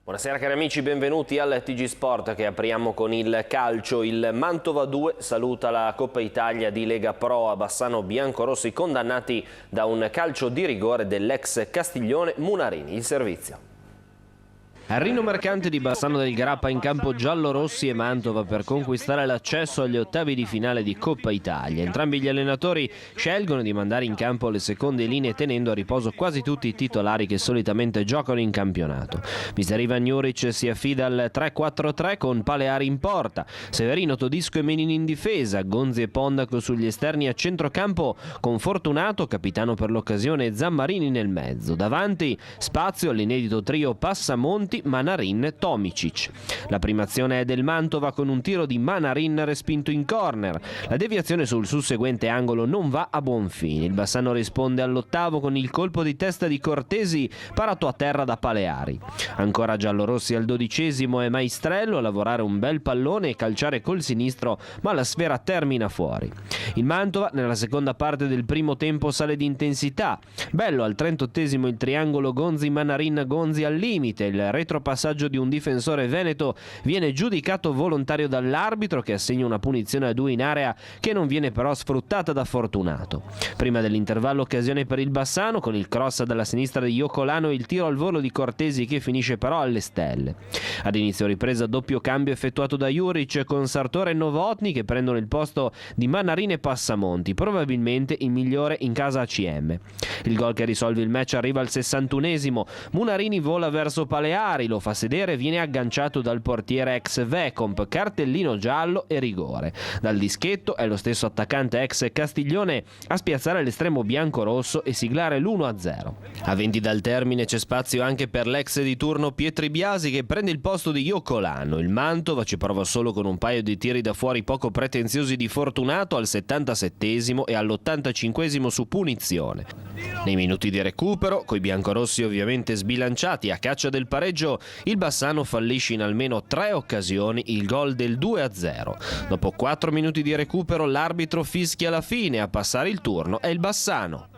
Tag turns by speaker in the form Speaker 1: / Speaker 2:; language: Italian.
Speaker 1: Buonasera cari amici, benvenuti al TG Sport che apriamo con il calcio. Il Mantova 2 saluta la Coppa Italia di Lega Pro a Bassano biancorossi condannati da un calcio di rigore dell'ex Castiglione Munarini. Il servizio.
Speaker 2: Arrino Mercante di Bassano del Grappa in campo giallo-rossi e Mantova per conquistare l'accesso agli ottavi di finale di Coppa Italia. Entrambi gli allenatori scelgono di mandare in campo le seconde linee tenendo a riposo quasi tutti i titolari che solitamente giocano in campionato. Mister Ivan Juric si affida al 3-4-3 con Paleari in porta, Severino, Todisco e Menini in difesa, Gonzi e Pondaco sugli esterni a centrocampo con Fortunato, capitano per l'occasione, e Zammarini nel mezzo. Davanti spazio all'inedito trio Passamonti, Manarin, Tomicic. La prima azione è del Mantova con un tiro di Manarin respinto in corner. La deviazione sul susseguente angolo non va a buon fine. Il Bassano risponde all'ottavo con il colpo di testa di Cortesi parato a terra da Paleari. Ancora giallorossi al 12° è Maestrello a lavorare un bel pallone e calciare col sinistro, ma la sfera termina fuori. Il Mantova nella seconda parte del primo tempo sale di intensità. Bello al 38° il triangolo Gonzi-Manarin-Gonzi al limite. Il retropassaggio di un difensore veneto viene giudicato volontario dall'arbitro che assegna una punizione a 2 in area che non viene però sfruttata da Fortunato. Prima dell'intervallo occasione per il Bassano con il cross dalla sinistra di Iocolano e il tiro al volo di Cortesi che finisce però alle stelle. Ad inizio ripresa doppio cambio effettuato da Juric con Sartore e Novotny che prendono il posto di Manarin e Passamonti, probabilmente il migliore in casa ACM. Il gol che risolve il match arriva al 61°, Munarini vola verso Paleari, lo fa sedere e viene agganciato dal portiere ex Vecomp, cartellino giallo e rigore. Dal dischetto è lo stesso attaccante ex Castiglione a spiazzare l'estremo bianco-rosso e siglare l'1-0. A 20 dal termine c'è spazio anche per l'ex di turno Pietri Biasi che prende il posto di Iocolano. Il Mantova ci prova solo con un paio di tiri da fuori poco pretenziosi di Fortunato al 77° e all'85° su punizione. Nei minuti di recupero, coi biancorossi ovviamente sbilanciati a caccia del pareggio, il Bassano fallisce in almeno 3 occasioni il gol del 2-0. Dopo 4 minuti di recupero l'arbitro fischia la fine, a passare il turno è il Bassano.